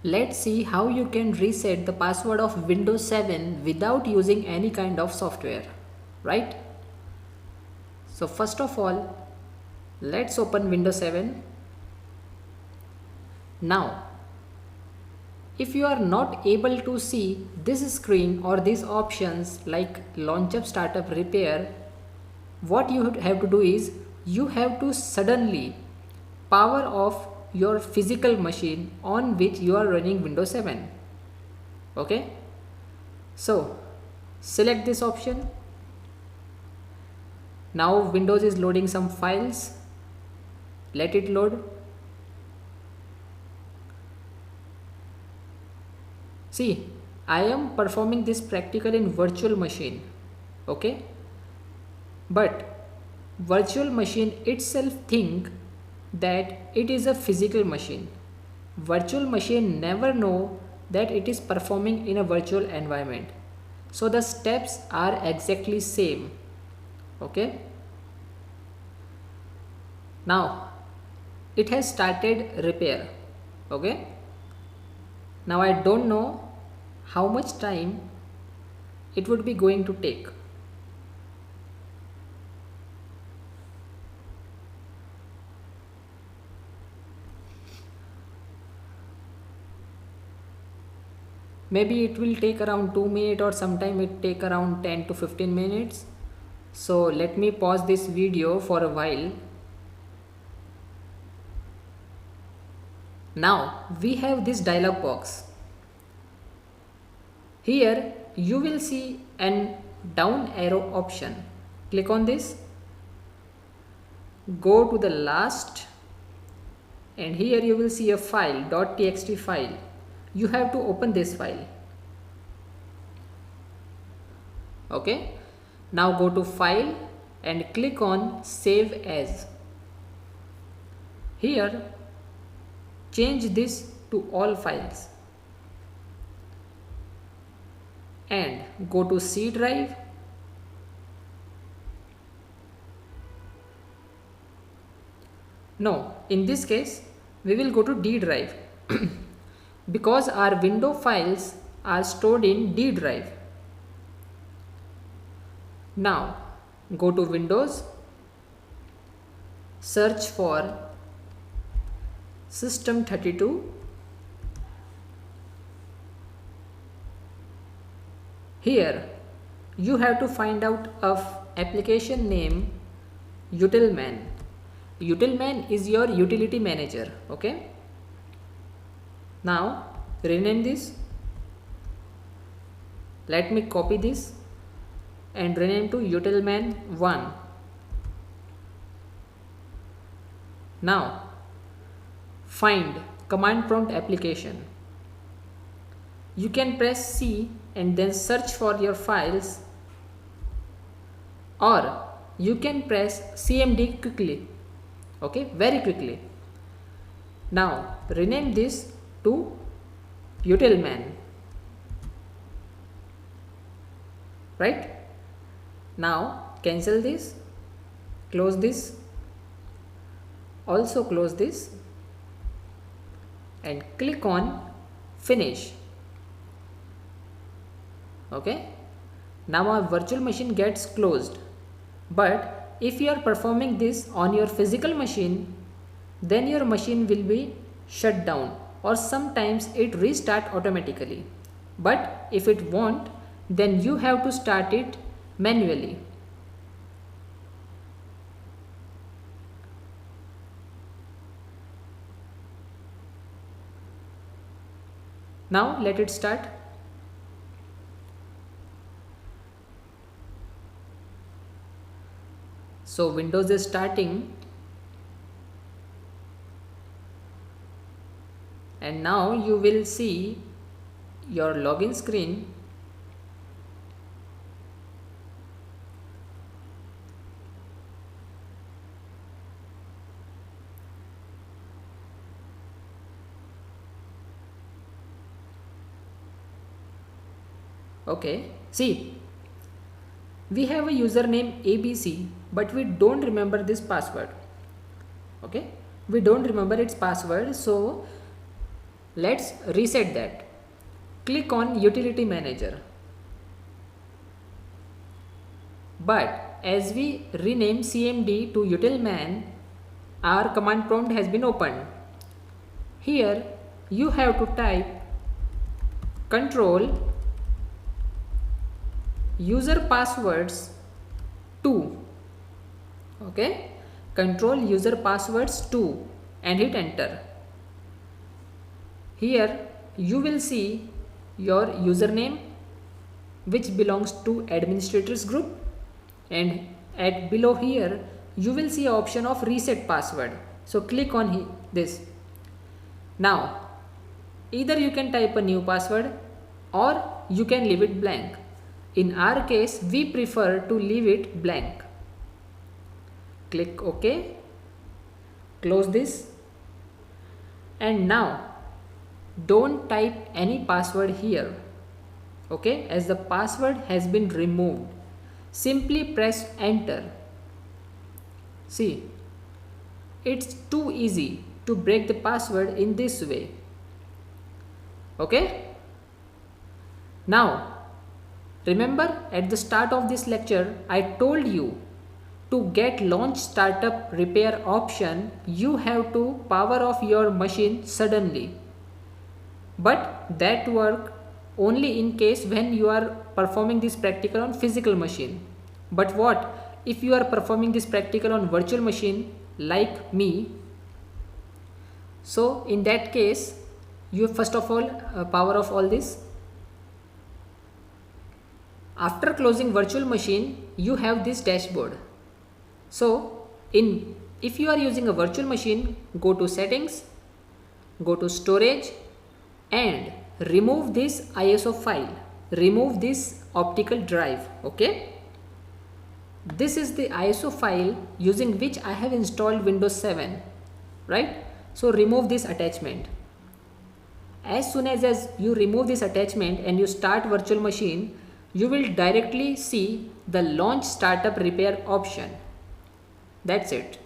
Let's see how you can reset the password of Windows 7 without using any kind of software, right? So first of all, let's open Windows 7. Now, if you are not able to see this screen or these options like launch up, startup, repair, what you have to do is you have to suddenly power off your physical machine on which you are running Windows 7. Okay, so select this option. Now Windows is loading some files. Let it load. See, I am performing this practical in virtual machine. Okay, but virtual machine itself think that it is a physical machine. Virtual machine never know that it is performing in a virtual environment. So the steps are exactly same. Okay. Now it has started repair. Okay. Now I don't know how much time it would be going to take. Maybe it will take around 2 minutes or sometime it take around 10 to 15 minutes. So let me pause this video for a while. Now we have this dialog box. Here you will see an down arrow option. Click on this. Go to the last and here you will see a file .txt file. You have to open this file. Okay. Now go to file and click on save as. Here change this to all files and go to C drive. No, in this case we will go to D drive because our window files are stored in D drive. Now go to Windows, search for System32. Here you have to find out of application name Utilman. Utilman is your utility manager. Okay. Now rename this. Let me copy this and rename to Utilman 1. Now find command prompt application. You can press C and then search for your files, or you can press CMD quickly. Okay, very quickly. Now rename this to Utilman. Right? Now cancel this, close this, also close this and click on finish. Okay. Now our virtual machine gets closed. But if you are performing this on your physical machine, then your machine will be shut down or sometimes it restart automatically. But if it won't, then you have to start it manually. Now let it start. So Windows is starting and now you will see your login screen. Okay, see, we have a username ABC, but we don't remember this password. Okay, we don't remember its password, so Let's reset that. Click on Utility Manager. But as we rename CMD to utilman, our command prompt has been opened. Here you have to type control user passwords 2. Okay, control user passwords 2 and hit enter. Here you will see your username which belongs to administrators group, and at below here you will see an option of reset password. So click on this. Now either you can type a new password or you can leave it blank. In our case we prefer to leave it blank. Click OK, close this, and now don't type any password here, okay, as the password has been removed. Simply press enter. See, it's too easy to break the password in this way. Okay, now remember at the start of this lecture I told you to get launch startup repair option you have to power off your machine suddenly, but that work only in case when you are performing this practical on physical machine. But what if you are performing this practical on virtual machine like me? So in that case you first of all power off all this. After closing virtual machine you have this dashboard. So if you are using a virtual machine, go to settings, go to storage and remove this ISO file, remove this optical drive. Okay, this is the ISO file using which I have installed Windows 7, right? So remove this attachment. As soon as you remove this attachment and you start virtual machine, you will directly see the launch startup repair option. That's it.